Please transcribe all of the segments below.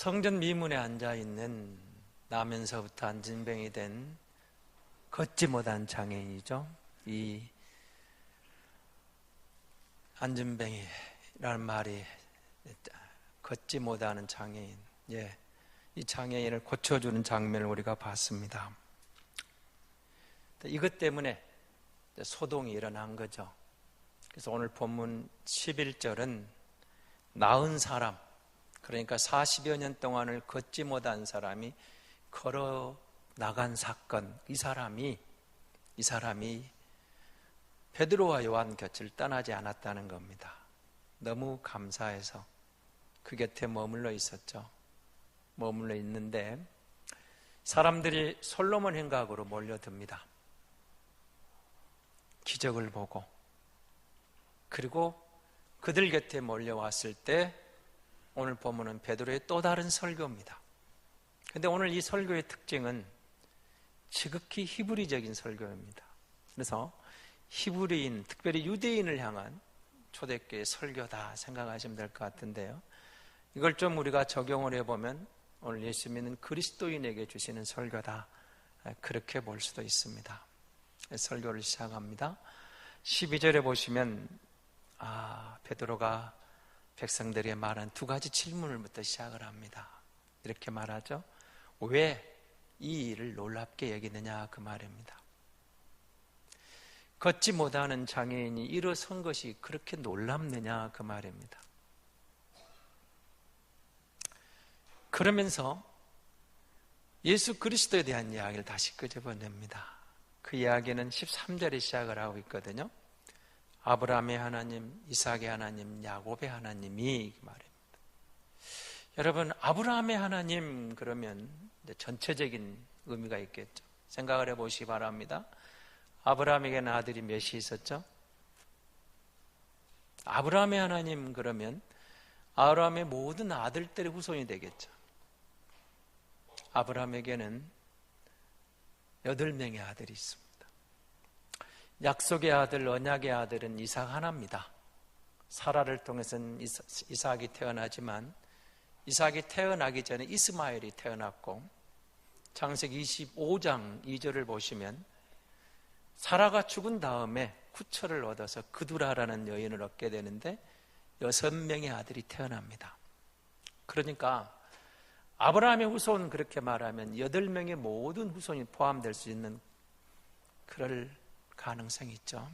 성전 미문에 앉아있는 나면서부터 안진뱅이 된 걷지 못한 장애인이죠. 이 안진뱅이라는 말이 걷지 못하는 장애인, 이 장애인을 고쳐주는 장면을 우리가 봤습니다. 이것 때문에 소동이 일어난 거죠. 그래서 오늘 본문 11절은 나은 사람, 그러니까 40여 년 동안을 걷지 못한 사람이 걸어 나간 사건, 이 사람이 베드로와 요한 곁을 떠나지 않았다는 겁니다. 너무 감사해서 그 곁에 머물러 있었죠. 머물러 있는데 사람들이 솔로몬 행각으로 몰려듭니다. 기적을 보고, 그리고 그들 곁에 몰려왔을 때 오늘 본문은 베드로의 또 다른 설교입니다. 그런데 오늘 이 설교의 특징은 지극히 히브리적인 설교입니다. 그래서 히브리인, 특별히 유대인을 향한 초대교회 설교다 생각하시면 될 것 같은데요, 이걸 좀 우리가 적용을 해보면 오늘 예수 믿는 그리스도인에게 주시는 설교다, 그렇게 볼 수도 있습니다. 설교를 시작합니다. 12절에 보시면 베드로가 백성들에게 말한 두 가지 질문을부터 시작을 합니다. 이렇게 말하죠. 왜 이 일을 놀랍게 여기느냐, 그 말입니다. 걷지 못하는 장애인이 일어선 것이 그렇게 놀랍느냐, 그 말입니다. 그러면서 예수 그리스도에 대한 이야기를 다시 끄집어냅니다. 그 이야기는 13절에 시작을 하고 있거든요. 아브라함의 하나님, 이삭의 하나님, 야곱의 하나님이, 그 말입니다. 여러분, 아브라함의 하나님 그러면 전체적인 의미가 있겠죠. 생각을 해보시기 바랍니다. 아브라함에게는 아들이 몇이 있었죠? 아브라함의 하나님 그러면 아브라함의 모든 아들들의 후손이 되겠죠. 아브라함에게는 8명의 아들이 있습니다. 약속의 아들, 언약의 아들은 이삭 하나입니다. 사라를 통해서는 이삭이 태어나지만 이삭이 태어나기 전에 이스마엘이 태어났고, 창세기 25장 2절을 보시면 사라가 죽은 다음에 후처를 얻어서 그두라라는 여인을 얻게 되는데 6명의 아들이 태어납니다. 그러니까 아브라함의 후손, 그렇게 말하면 8명의 모든 후손이 포함될 수 있는 그럴 가능성이 있죠.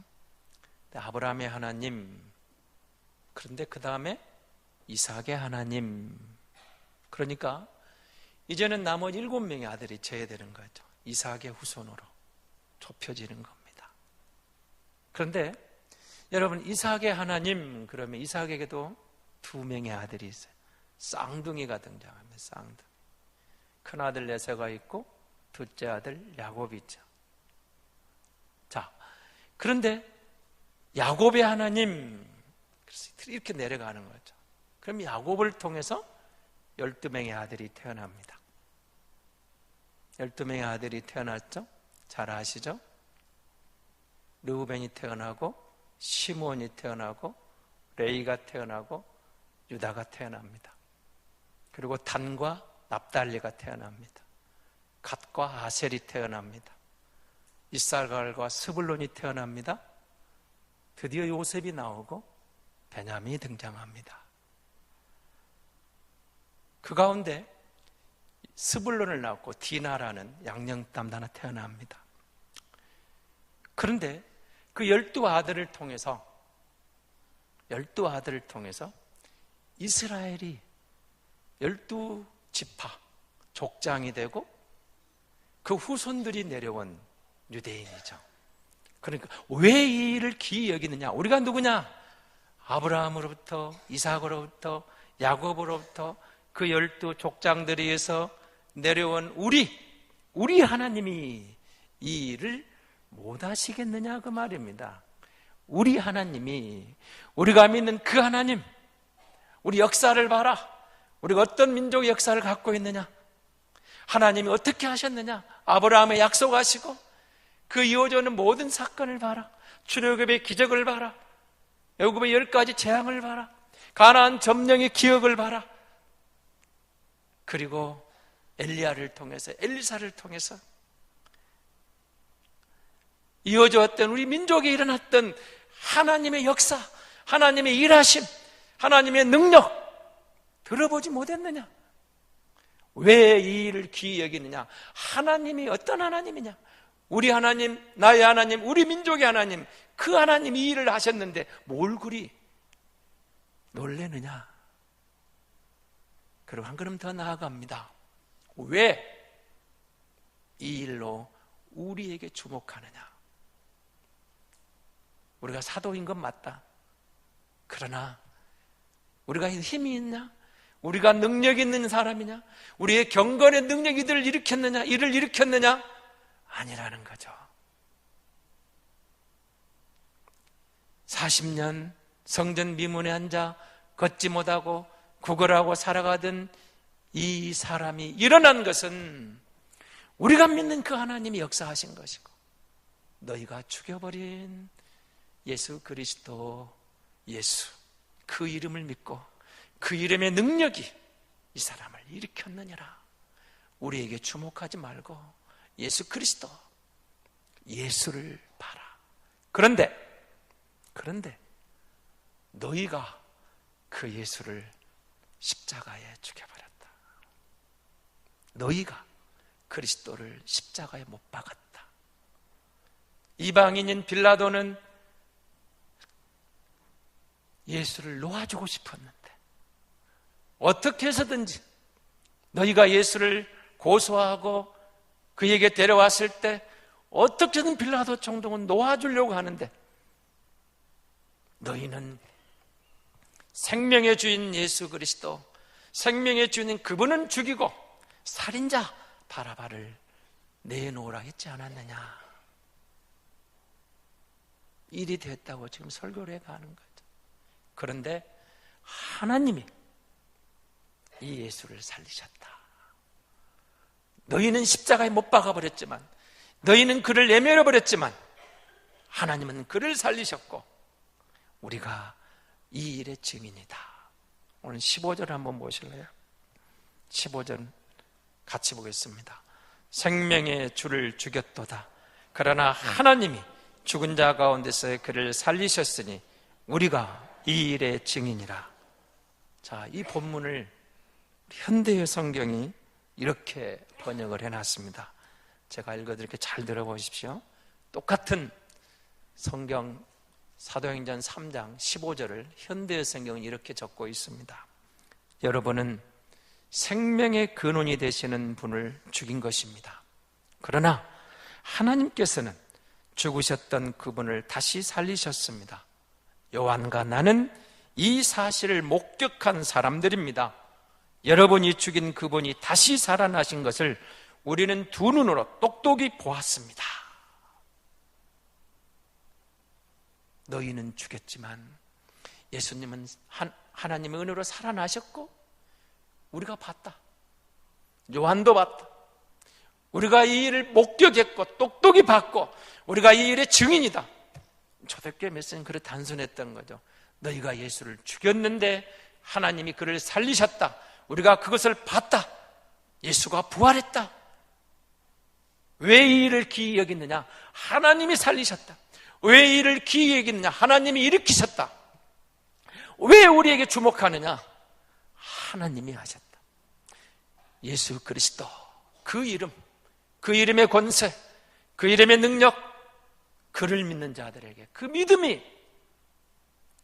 아브라함의 하나님, 그런데 그 다음에 이삭의 하나님, 그러니까 이제는 나머지 7명의 아들이 제외되는 거죠. 이삭의 후손으로 좁혀지는 겁니다. 그런데 여러분, 이삭의 하나님 그러면 이삭에게도 2명의 아들이 있어요. 쌍둥이가 등장합니다. 쌍둥이. 큰아들 에서가 있고 둘째 아들 야곱이 있죠. 자, 그런데 야곱의 하나님, 이렇게 내려가는 거죠. 그럼 야곱을 통해서 12명의 아들이 태어납니다. 12명의 아들이 태어났죠? 잘 아시죠? 르우벤이 태어나고, 시므온이 태어나고, 레이가 태어나고, 유다가 태어납니다. 그리고 단과 납달리가 태어납니다. 갓과 아셀이 태어납니다. 이사갈과 스불론이 태어납니다. 드디어 요셉이 나오고 베냐민이 등장합니다. 그 가운데 스불론을 낳고 디나라는 양령남 하나 태어납니다. 그런데 그 12아들을 통해서 이스라엘이 12지파 족장이 되고 그 후손들이 내려온 유대인이죠. 그러니까 왜 이 일을 기이 여기느냐? 우리가 누구냐? 아브라함으로부터, 이삭으로부터, 야곱으로부터 그 12족장들에 의해서 내려온 우리 하나님이 이 일을 못 하시겠느냐, 그 말입니다. 우리 하나님이, 우리가 믿는 그 하나님, 우리 역사를 봐라. 우리가 어떤 민족의 역사를 갖고 있느냐, 하나님이 어떻게 하셨느냐, 아브라함의 약속하시고 그 이어져는 모든 사건을 봐라. 출애굽의 기적을 봐라. 애굽의 10가지 재앙을 봐라. 가나안 점령의 기억을 봐라. 그리고 엘리야를 통해서, 엘리사를 통해서 이어져 왔던 우리 민족에 일어났던 하나님의 역사, 하나님의 일하심, 하나님의 능력 들어보지 못했느냐? 왜 이 일을 귀히 여기느냐? 하나님이 어떤 하나님이냐? 우리 하나님, 나의 하나님, 우리 민족의 하나님, 그 하나님이 이 일을 하셨는데 뭘 그리 놀래느냐? 그리고 한 걸음 더 나아갑니다. 왜 이 일로 우리에게 주목하느냐? 우리가 사도인 건 맞다. 그러나 우리가 힘이 있냐? 우리가 능력 있는 사람이냐? 우리의 경건의 능력이 이들을 일으켰느냐? 아니라는 거죠. 40년 성전 미문에 앉아 걷지 못하고 구걸하고 살아가던 이 사람이 일어난 것은 우리가 믿는 그 하나님이 역사하신 것이고, 너희가 죽여버린 예수 그리스도, 예수, 그 이름을 믿고 그 이름의 능력이 이 사람을 일으켰느니라. 우리에게 주목하지 말고 예수 그리스도, 예수를 봐라. 그런데 너희가 그 예수를 십자가에 죽여버렸다. 너희가 그리스도를 십자가에 못 박았다. 이방인인 빌라도는 예수를 놓아주고 싶었는데 어떻게 해서든지 너희가 예수를 고소하고 그에게 데려왔을 때 어떻게든 빌라도 총독은 놓아주려고 하는데, 너희는 생명의 주인 예수 그리스도, 생명의 주인 그분은 죽이고 살인자 바라바를 내놓으라 했지 않았느냐. 일이 됐다고 지금 설교를 해가는 거죠. 그런데 하나님이 이 예수를 살리셨다. 너희는 십자가에 못 박아버렸지만, 너희는 그를 내밀어버렸지만 하나님은 그를 살리셨고 우리가 이 일의 증인이다. 오늘 15절 한번 보실래요? 15절 같이 보겠습니다. 생명의 주를 죽였도다. 그러나 하나님이 죽은 자 가운데서 그를 살리셨으니 우리가 이 일의 증인이라. 자, 이 본문을 현대의 성경이 이렇게 번역을 해놨습니다. 제가 읽어드릴게요. 잘 들어보십시오. 똑같은 성경 사도행전 3장 15절을 현대의 성경은 이렇게 적고 있습니다. 여러분은 생명의 근원이 되시는 분을 죽인 것입니다. 그러나 하나님께서는 죽으셨던 그분을 다시 살리셨습니다. 요한과 나는 이 사실을 목격한 사람들입니다. 여러분이 죽인 그분이 다시 살아나신 것을 우리는 두 눈으로 똑똑히 보았습니다. 너희는 죽였지만 예수님은 하나님의 은혜로 살아나셨고 우리가 봤다. 요한도 봤다. 우리가 이 일을 목격했고 똑똑히 봤고 우리가 이 일의 증인이다. 초대교회 메시지는 그래 단순했던 거죠. 너희가 예수를 죽였는데 하나님이 그를 살리셨다. 우리가 그것을 봤다. 예수가 부활했다. 왜 이 일을 기이 여기느냐? 하나님이 살리셨다. 왜 이 일을 기이 여기느냐? 하나님이 일으키셨다. 왜 우리에게 주목하느냐? 하나님이 하셨다. 예수 그리스도, 그 이름, 그 이름의 권세, 그 이름의 능력, 그를 믿는 자들에게 그 믿음이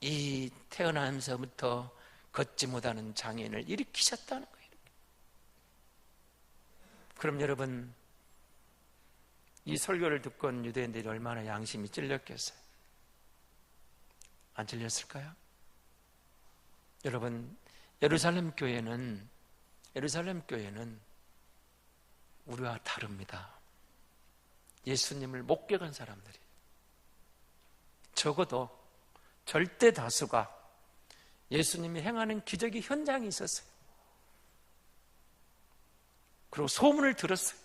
이 태어나면서부터 걷지 못하는 장애인을 일으키셨다는 거예요. 그럼 여러분, 이 설교를 듣고 온 유대인들이 얼마나 양심이 찔렸겠어요? 안 찔렸을까요? 여러분, 예루살렘 교회는 우리와 다릅니다. 예수님을 목격한 사람들이 적어도 절대 다수가 예수님이 행하는 기적의 현장이 있었어요. 그리고 소문을 들었어요.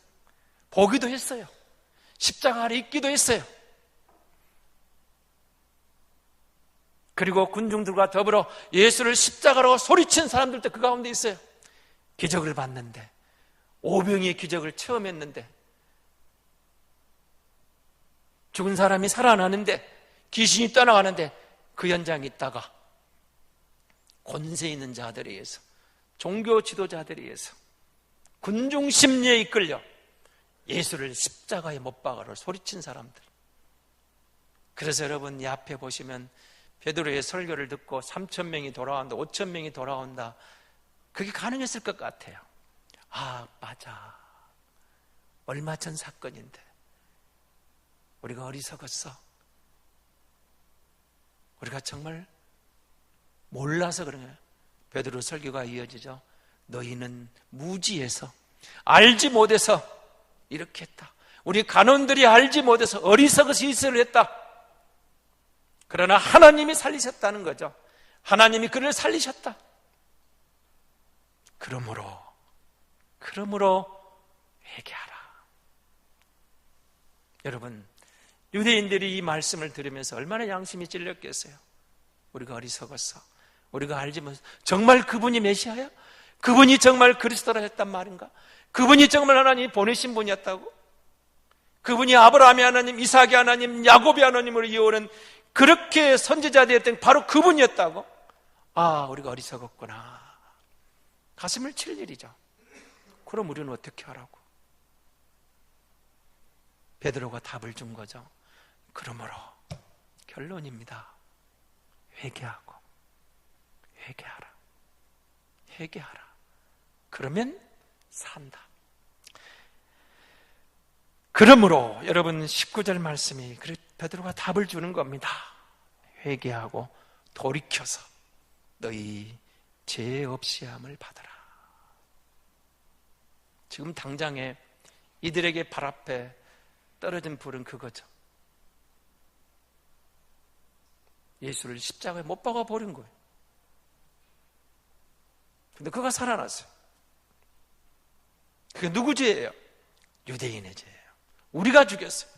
보기도 했어요. 십자가 아래 있기도 했어요. 그리고 군중들과 더불어 예수를 십자가로 소리친 사람들도 그 가운데 있어요. 기적을 봤는데, 오병이의 기적을 체험했는데, 죽은 사람이 살아나는데, 귀신이 떠나가는데 그 현장에 있다가 권세 있는 자들에 의해서, 종교 지도자들에 의해서 군중 심리에 이끌려 예수를 십자가에 못 박아라 소리친 사람들. 그래서 여러분, 이 앞에 보시면 베드로의 설교를 듣고 3,000명이 돌아온다, 5,000명이 돌아온다, 그게 가능했을 것 같아요. 아, 맞아, 얼마 전 사건인데 우리가 어리석었어, 우리가 정말 몰라서 그런 거예요. 베드로 설교가 이어지죠. 너희는 무지해서, 알지 못해서 이렇게 했다. 우리 간원들이 알지 못해서 어리석어서 이 짓을 했다. 그러나 하나님이 살리셨다는 거죠. 하나님이 그를 살리셨다. 그러므로 회개하라. 여러분, 유대인들이 이 말씀을 들으면서 얼마나 양심이 찔렸겠어요. 우리가 어리석었어, 우리가 알지 못해서. 정말 그분이 메시아야? 그분이 정말 그리스도라 했단 말인가? 그분이 정말 하나님이 보내신 분이었다고? 그분이 아브라함의 하나님, 이삭의 하나님, 야곱의 하나님으로 이어오는 그렇게 선지자되었던 바로 그분이었다고? 아, 우리가 어리석었구나. 가슴을 칠 일이죠. 그럼 우리는 어떻게 하라고? 베드로가 답을 준 거죠. 그러므로 결론입니다. 회개하라. 그러면 산다. 그러므로 여러분, 19절 말씀이 베드로가 답을 주는 겁니다. 회개하고 돌이켜서 너희 죄 없이 함을 받아라. 지금 당장에 이들에게 발 앞에 떨어진 불은 그거죠. 예수를 십자가에 못 박아 버린 거예요. 근데 그가 살아났어요. 그게 누구 죄예요? 유대인의 죄예요. 우리가 죽였어요.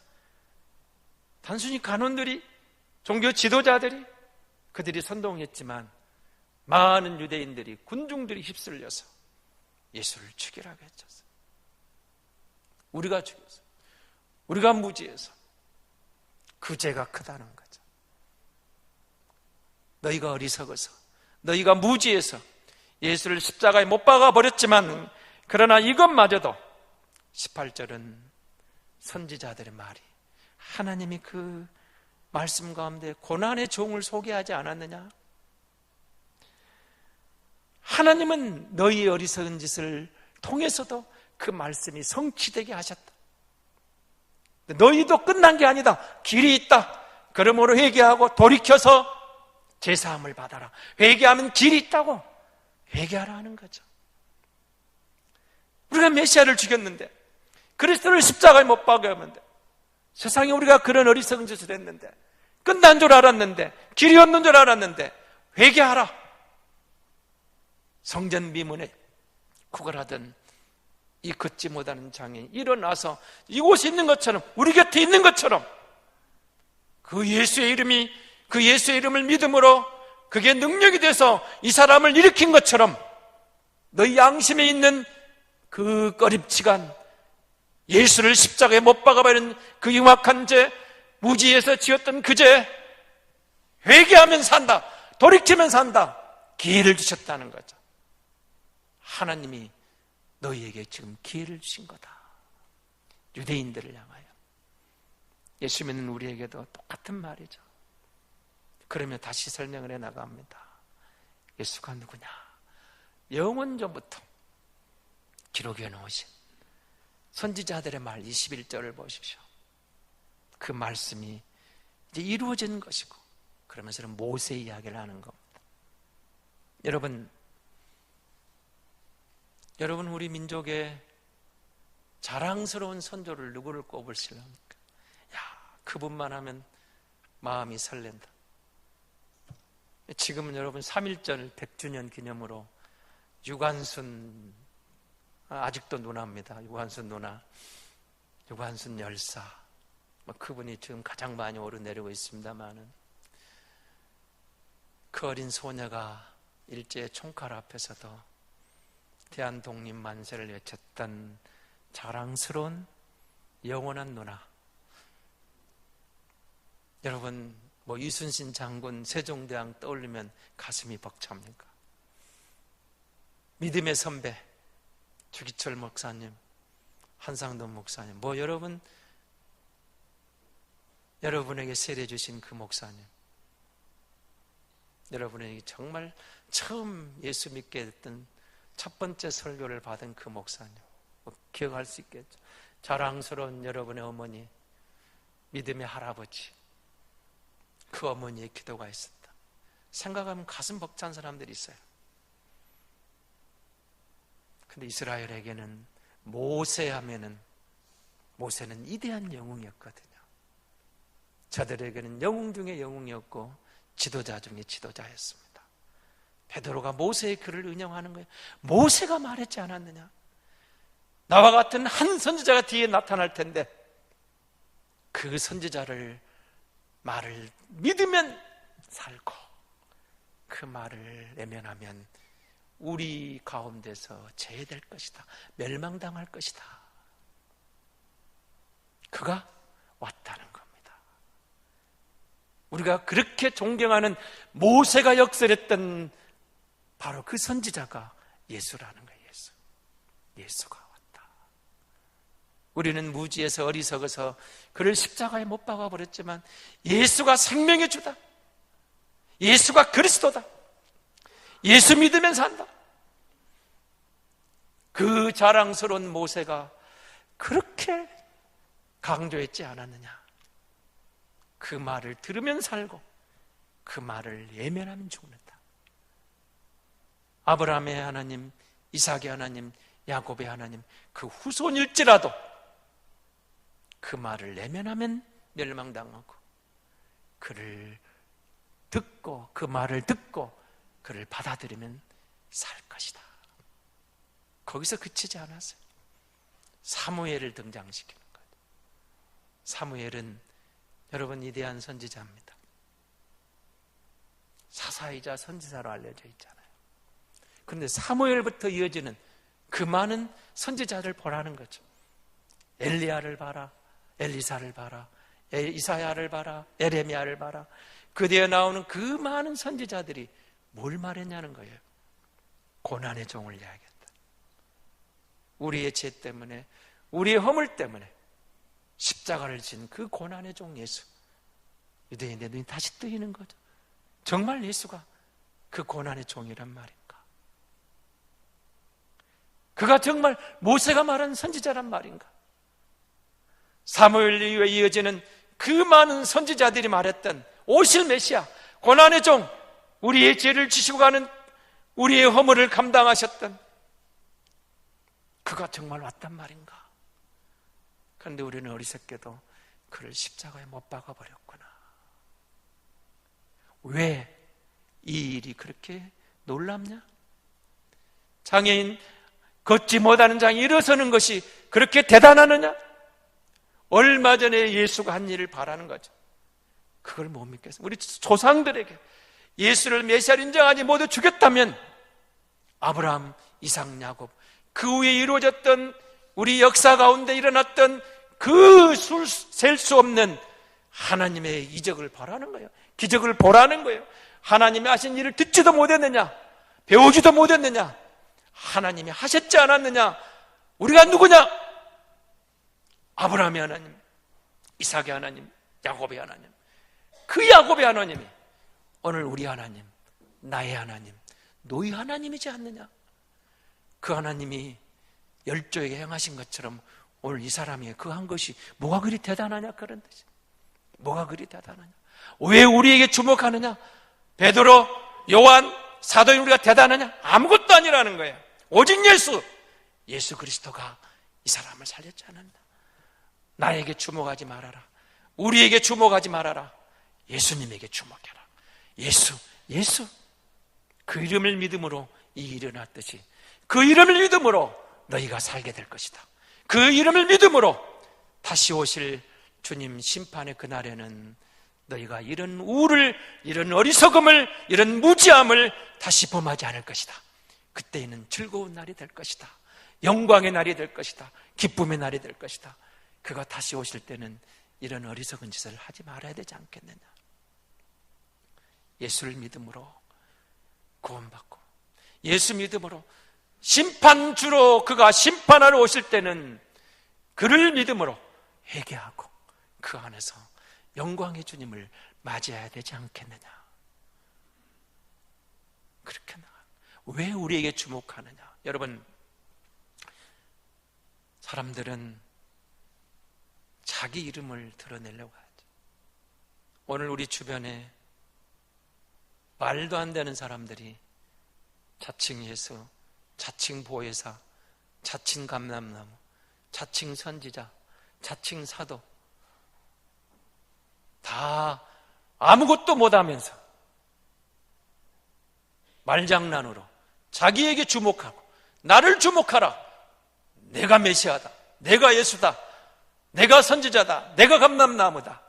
단순히 간원들이, 종교 지도자들이, 그들이 선동했지만 많은 유대인들이, 군중들이 휩쓸려서 예수를 죽이라고 했었어요. 우리가 죽였어요. 우리가 무지해서. 그 죄가 크다는 거죠. 너희가 어리석어서, 너희가 무지해서 예수를 십자가에 못 박아 버렸지만, 그러나 이것마저도 18절은 선지자들의 말이, 하나님이 그 말씀 가운데 고난의 종을 소개하지 않았느냐? 하나님은 너희의 어리석은 짓을 통해서도 그 말씀이 성취되게 하셨다. 너희도 끝난 게 아니다. 길이 있다. 그러므로 회개하고 돌이켜서 제사함을 받아라. 회개하면 길이 있다고. 회개하라 하는 거죠. 우리가 메시아를 죽였는데, 그리스도를 십자가에 못 박았는데, 세상에 우리가 그런 어리석은 짓을 했는데, 끝난 줄 알았는데, 길이 없는 줄 알았는데, 회개하라. 성전 미문에 구걸하던 이 걷지 못하는 장애인 일어나서 이곳에 있는 것처럼, 우리 곁에 있는 것처럼, 그 예수의 이름을 믿음으로 그게 능력이 돼서 이 사람을 일으킨 것처럼, 너희 양심에 있는 그 꺼림칙한 예수를 십자가에 못 박아버린 그 흉악한 죄, 무지에서 지었던 그 죄, 회개하면 산다, 돌이키면 산다, 기회를 주셨다는 거죠. 하나님이 너희에게 지금 기회를 주신 거다. 유대인들을 향하여. 예수 믿는 우리에게도 똑같은 말이죠. 그러면 다시 설명을 해 나갑니다. 예수가 누구냐? 영원전부터 기록해 놓으신 선지자들의 말 21절을 보십시오. 그 말씀이 이제 이루어진 것이고, 그러면서는 모세 이야기를 하는 겁니다. 여러분, 우리 민족의 자랑스러운 선조를 누구를 꼽으실랍니까? 야, 그분만 하면 마음이 설렌다. 지금은 여러분 3.1절 100주년 기념으로 유관순, 아직도 누나입니다. 유관순 누나, 유관순 열사, 그분이 지금 가장 많이 오르내리고 있습니다만은, 그 어린 소녀가 일제의 총칼 앞에서도 대한독립 만세를 외쳤던 자랑스러운 영원한 누나. 여러분, 이순신 장군, 세종대왕 떠올리면 가슴이 벅찹니까? 믿음의 선배 주기철 목사님, 한상돈 목사님, 여러분에게 세례 주신 그 목사님, 여러분에게 정말 처음 예수 믿게 됐던 첫 번째 설교를 받은 그 목사님, 기억할 수 있겠죠? 자랑스러운 여러분의 어머니, 믿음의 할아버지, 그 어머니의 기도가 있었다. 생각하면 가슴 벅찬 사람들이 있어요. 근데 이스라엘에게는 모세는 위대한 영웅이었거든요. 저들에게는 영웅 중에 영웅이었고 지도자 중에 지도자였습니다. 베드로가 모세의 글을 인용하는 거예요. 모세가 말했지 않았느냐? 나와 같은 한 선지자가 뒤에 나타날 텐데 그 선지자를 말을 믿으면 살고 그 말을 외면하면 우리 가운데서 제외될 것이다. 멸망당할 것이다. 그가 왔다는 겁니다. 우리가 그렇게 존경하는 모세가 역설했던 바로 그 선지자가 예수라는 거예요. 예수가 왔다. 우리는 무지에서 어리석어서 그를 십자가에 못 박아버렸지만 예수가 생명의 주다. 예수가 그리스도다. 예수 믿으면 산다. 그 자랑스러운 모세가 그렇게 강조했지 않았느냐? 그 말을 들으면 살고 그 말을 예면하면 죽는다. 아브라함의 하나님, 이삭의 하나님, 야곱의 하나님, 그 후손일지라도 그 말을 예면하면 멸망당하고 그를 듣고 그 말을 듣고 그를 받아들이면 살 것이다. 거기서 그치지 않았어요. 사무엘을 등장시키는 거예요. 사무엘은 여러분 위대한 선지자입니다. 사사이자 선지자로 알려져 있잖아요. 그런데 사무엘부터 이어지는 그 많은 선지자를 보라는 거죠. 엘리야를 봐라, 엘리사를 봐라, 이사야를 봐라, 에레미야를 봐라. 그 뒤에 나오는 그 많은 선지자들이 뭘 말했냐는 거예요. 고난의 종을 이야기했다. 우리의 죄 때문에, 우리의 허물 때문에 십자가를 진 그 고난의 종 예수. 유대인의 눈이 다시 뜨이는 거죠. 정말 예수가 그 고난의 종이란 말인가? 그가 정말 모세가 말한 선지자란 말인가? 사무엘 이후에 이어지는 그 많은 선지자들이 말했던 오실 메시아, 고난의 종, 우리의 죄를 지시고 가는, 우리의 허물을 감당하셨던 그가 정말 왔단 말인가? 그런데 우리는 어리석게도 그를 십자가에 못 박아버렸구나. 왜 이 일이 그렇게 놀랍냐? 장애인, 걷지 못하는 장이 일어서는 것이 그렇게 대단하느냐? 얼마 전에 예수가 한 일을 바라는 거죠. 그걸 못 믿겠어요. 우리 조상들에게 예수를 메시아로 인정하지 못해 죽였다면 아브라함, 이삭, 야곱, 그 후에 이루어졌던 우리 역사 가운데 일어났던 그 셀 수 없는 하나님의 이적을 보라는 거예요. 기적을 보라는 거예요. 하나님이 하신 일을 듣지도 못했느냐? 배우지도 못했느냐? 하나님이 하셨지 않았느냐? 우리가 누구냐? 아브라함의 하나님, 이삭의 하나님, 야곱의 하나님. 그 야곱의 하나님이 오늘 우리 하나님, 나의 하나님, 너희 하나님이지 않느냐? 그 하나님이 열조에게 행하신 것처럼 오늘 이 사람이 그 한 것이 뭐가 그리 대단하냐? 그런 뜻이. 뭐가 그리 대단하냐? 왜 우리에게 주목하느냐? 베드로, 요한, 사도인 우리가 대단하냐? 아무것도 아니라는 거예요. 오직 예수 그리스도가 이 사람을 살렸지 않았나? 나에게 주목하지 말아라. 우리에게 주목하지 말아라. 예수님에게 주목해라. 예수. 그 이름을 믿음으로 이 일이 일어났듯이 그 이름을 믿음으로 너희가 살게 될 것이다. 그 이름을 믿음으로 다시 오실 주님 심판의 그날에는 너희가 이런 우를, 이런 어리석음을, 이런 무지함을 다시 범하지 않을 것이다. 그때에는 즐거운 날이 될 것이다. 영광의 날이 될 것이다. 기쁨의 날이 될 것이다. 그가 다시 오실 때는 이런 어리석은 짓을 하지 말아야 되지 않겠느냐. 예수를 믿음으로 구원받고 예수 믿음으로 심판주로 그가 심판하러 오실 때는 그를 믿음으로 회개하고 그 안에서 영광의 주님을 맞이해야 되지 않겠느냐. 그렇게 왜 우리에게 주목하느냐. 여러분, 사람들은 자기 이름을 드러내려고 하죠. 오늘 우리 주변에 말도 안 되는 사람들이 자칭 예수, 자칭 보혜사, 자칭 감람나무, 자칭 선지자, 자칭 사도, 다 아무것도 못하면서 말장난으로 자기에게 주목하고 나를 주목하라, 내가 메시아다, 내가 예수다, 내가 선지자다, 내가 감람나무다,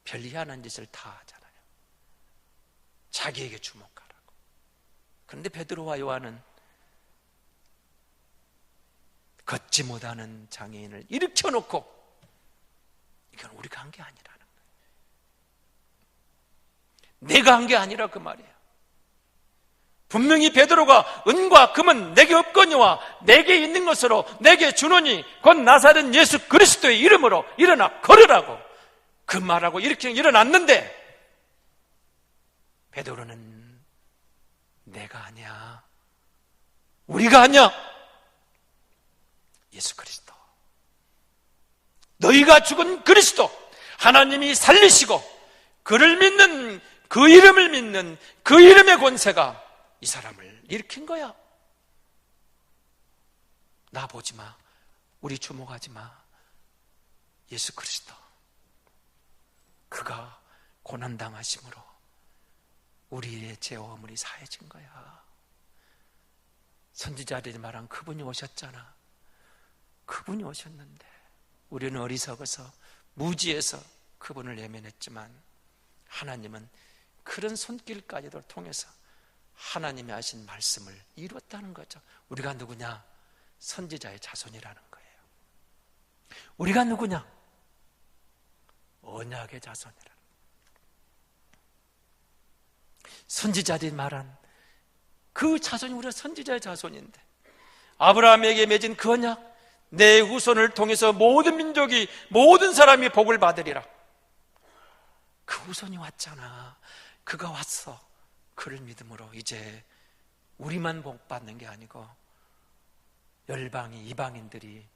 별 희한한 짓을 다 하잖아요. 자기에게 주목하라고. 그런데 베드로와 요한은 걷지 못하는 장애인을 일으켜놓고 이건 우리가 한 게 아니라는 거예요. 내가 한 게 아니라 그 말이에요. 분명히 베드로가 은과 금은 내게 없거니와 내게 있는 것으로 내게 주노니 곧 나사렛 예수 그리스도의 이름으로 일어나 걸으라고 그 말하고 이렇게 일어났는데, 베드로는 내가 아니야, 우리가 아니야, 예수 그리스도, 너희가 죽은 그리스도, 하나님이 살리시고 그를 믿는, 그 이름을 믿는 그 이름의 권세가 이 사람을 일으킨 거야. 나 보지 마, 우리 주목하지 마, 예수 그리스도, 그가 고난당하심으로 우리의 죄와 허물이 사해진 거야. 선지자들이 말한 그분이 오셨잖아. 그분이 오셨는데 우리는 어리석어서 무지해서 그분을 외면했지만, 하나님은 그런 손길까지도 통해서 하나님이 하신 말씀을 이루었다는 거죠. 우리가 누구냐? 선지자의 자손이라는 거예요. 우리가 누구냐? 언약의 자손이라는 거예요. 선지자들이 말한 그 자손이 우리가 선지자의 자손인데, 아브라함에게 맺은 그 언약, 내 후손을 통해서 모든 민족이, 모든 사람이 복을 받으리라. 그 후손이 왔잖아. 그가 왔어. 그를 믿음으로 이제 우리만 복 받는 게 아니고 열방이, 이방인들이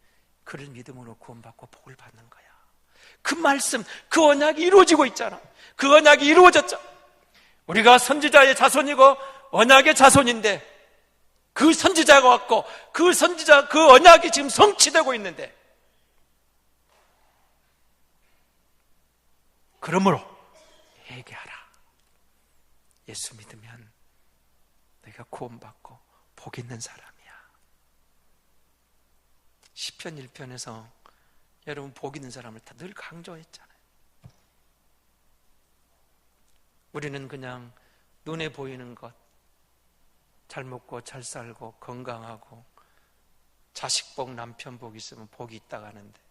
그를 믿음으로 구원받고 복을 받는 거야. 그 말씀, 그 언약이 이루어지고 있잖아. 그 언약이 이루어졌잖아. 우리가 선지자의 자손이고 언약의 자손인데, 그 선지자가 왔고 그 선지자, 그 언약이 지금 성취되고 있는데, 그러므로 회개하라. 예수 믿으면 내가 구원받고 복 있는 사람이야. 시편 1편에서 여러분 복 있는 사람을 다 늘 강조했잖아요. 우리는 그냥 눈에 보이는 것, 잘 먹고 잘 살고 건강하고 자식 복, 남편 복 있으면 복이 있다고 하는데,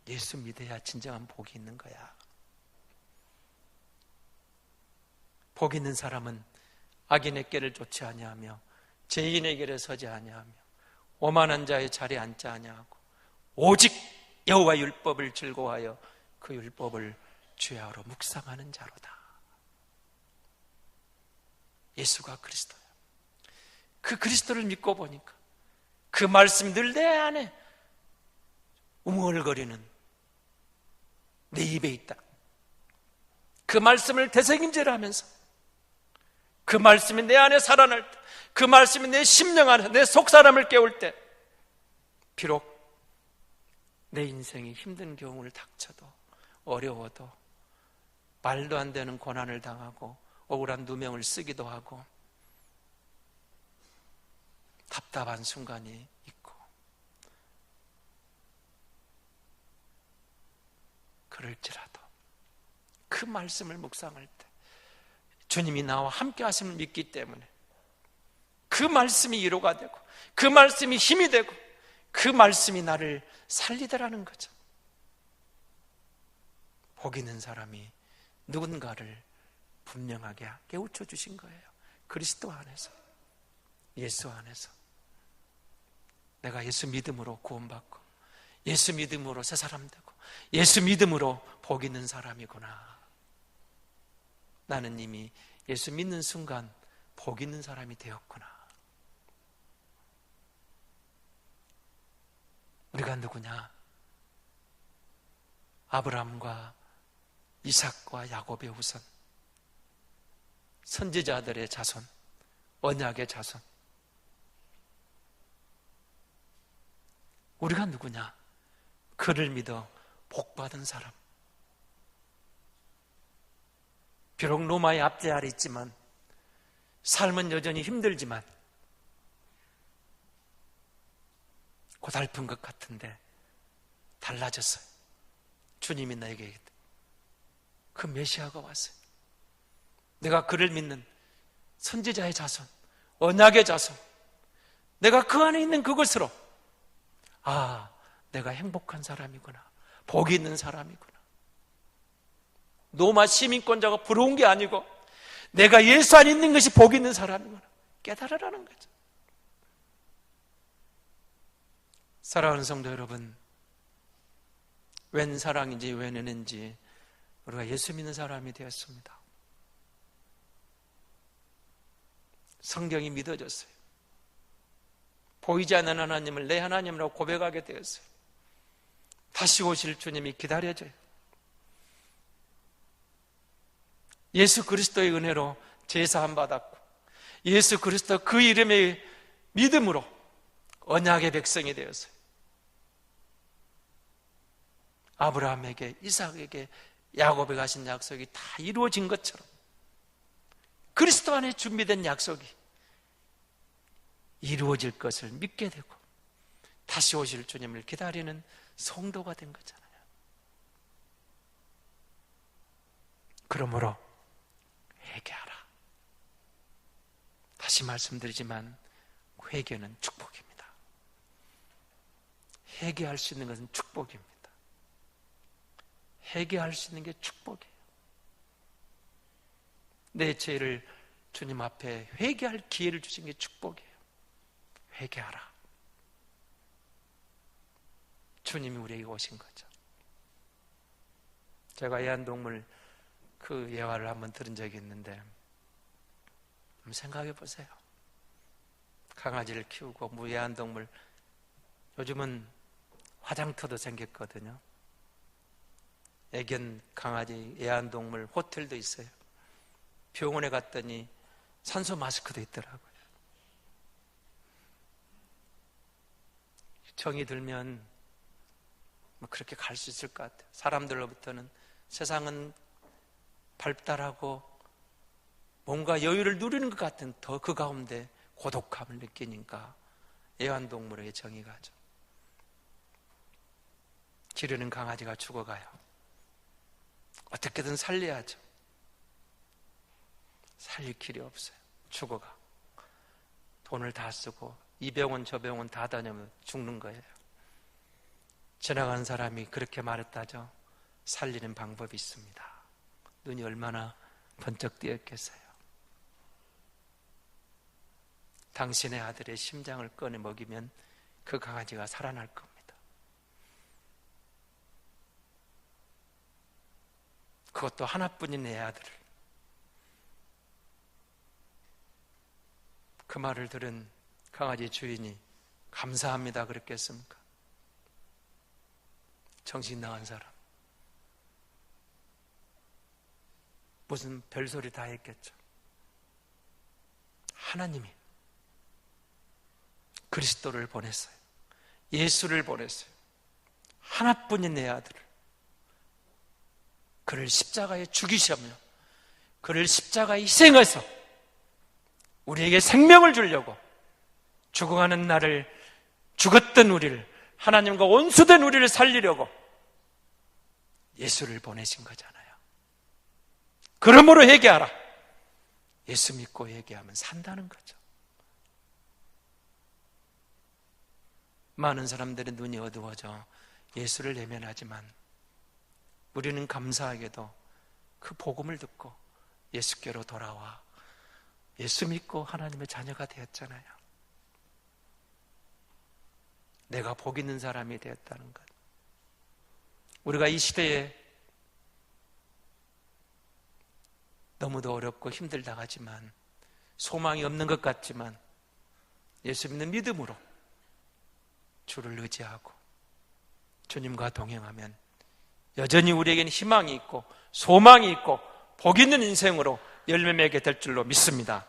예수 믿어야 진정한 복이 있는 거야. 복 있는 사람은 악인의 길을 쫓지 아니하며 죄인의 길에 서지 아니하며 오만한 자의 자리에 앉지 아니하고 오직 여호와 율법을 즐거워하여 그 율법을 주야로 묵상하는 자로다. 예수가 그리스도야. 그 그리스도를 믿고 보니까 그 말씀이 늘 내 안에 웅얼거리는 내 입에 있다. 그 말씀을 되새김질 하면서 그 말씀이 내 안에 살아날 때, 그 말씀이 내 심령 안에, 내 속사람을 깨울 때, 비록 내 인생이 힘든 경우를 닥쳐도, 어려워도, 말도 안 되는 고난을 당하고 억울한 누명을 쓰기도 하고 답답한 순간이 있고, 그럴지라도 그 말씀을 묵상할 때 주님이 나와 함께 하심을 믿기 때문에 그 말씀이 위로가 되고 그 말씀이 힘이 되고 그 말씀이 나를 살리더라는 거죠. 복 있는 사람이 누군가를 분명하게 깨우쳐 주신 거예요. 그리스도 안에서, 예수 안에서. 내가 예수 믿음으로 구원받고 예수 믿음으로 새 사람 되고 예수 믿음으로 복 있는 사람이구나. 나는 이미 예수 믿는 순간 복 있는 사람이 되었구나. 우리가 누구냐? 아브라함과 이삭과 야곱의 후손, 선지자들의 자손, 언약의 자손. 우리가 누구냐? 그를 믿어 복받은 사람. 비록 로마의 압제 아래 있지만 삶은 여전히 힘들지만 고달픈 것 같은데 달라졌어요. 주님이 나에게 그 메시아가 왔어요. 내가 그를 믿는 선지자의 자손, 언약의 자손, 내가 그 안에 있는 그것으로 내가 행복한 사람이구나, 복이 있는 사람이구나. 로마 시민권자가 부러운 게 아니고 내가 예수 안에 있는 것이 복이 있는 사람이구나 깨달으라는 거죠. 사랑하는 성도 여러분, 웬 사랑인지 웬 은혜인지 우리가 예수 믿는 사람이 되었습니다. 성경이 믿어졌어요. 보이지 않는 하나님을 내 하나님이라고 고백하게 되었어요. 다시 오실 주님이 기다려져요. 예수 그리스도의 은혜로 제사함 받았고 예수 그리스도 그 이름의 믿음으로 언약의 백성이 되었어요. 아브라함에게, 이삭에게, 야곱에게 하신 약속이 다 이루어진 것처럼 그리스도 안에 준비된 약속이 이루어질 것을 믿게 되고 다시 오실 주님을 기다리는 성도가 된 거잖아요. 그러므로 회개하라. 다시 말씀드리지만 회개는 축복입니다. 회개할 수 있는 것은 축복입니다. 회개할 수 있는 게 축복이에요. 내 죄를 주님 앞에 회개할 기회를 주신 게 축복이에요. 회개하라. 주님이 우리에게 오신 거죠. 제가 애완동물 그 예화를 한번 들은 적이 있는데 한번 생각해 보세요. 강아지를 키우고 애완동물, 요즘은 화장터도 생겼거든요. 애견 강아지, 애완동물 호텔도 있어요. 병원에 갔더니 산소 마스크도 있더라고요. 정이 들면 그렇게 갈 수 있을 것 같아요. 사람들로부터는 세상은 발달하고 뭔가 여유를 누리는 것 같은 더 그 가운데 고독함을 느끼니까 애완동물에게 정이 가죠. 기르는 강아지가 죽어가요. 어떻게든 살려야죠. 살릴 길이 없어요. 죽어가. 돈을 다 쓰고 이 병원 저 병원 다 다니면 죽는 거예요. 지나간 사람이 그렇게 말했다죠. 살리는 방법이 있습니다. 눈이 얼마나 번쩍 뜨였겠어요. 당신의 아들의 심장을 꺼내 먹이면 그 강아지가 살아날 겁니다. 그것도 하나뿐인 내 아들을. 그 말을 들은 강아지 주인이 감사합니다 그랬겠습니까? 정신 나간 사람. 무슨 별소리 다 했겠죠. 하나님이 그리스도를 보냈어요. 예수를 보냈어요. 하나뿐인 내 아들을. 그를 십자가에 죽이시며 그를 십자가에 희생해서 우리에게 생명을 주려고 죽어가는 나를, 죽었던 우리를, 하나님과 원수된 우리를 살리려고 예수를 보내신 거잖아요. 그러므로 회개하라. 예수 믿고 얘기하면 산다는 거죠. 많은 사람들의 눈이 어두워져 예수를 내면하지만 우리는 감사하게도 그 복음을 듣고 예수께로 돌아와 예수 믿고 하나님의 자녀가 되었잖아요. 내가 복 있는 사람이 되었다는 것. 우리가 이 시대에 너무도 어렵고 힘들다 하지만 소망이 없는 것 같지만 예수 믿는 믿음으로 주를 의지하고 주님과 동행하면 여전히 우리에게는 희망이 있고 소망이 있고 복 있는 인생으로 열매 맺게 될 줄로 믿습니다.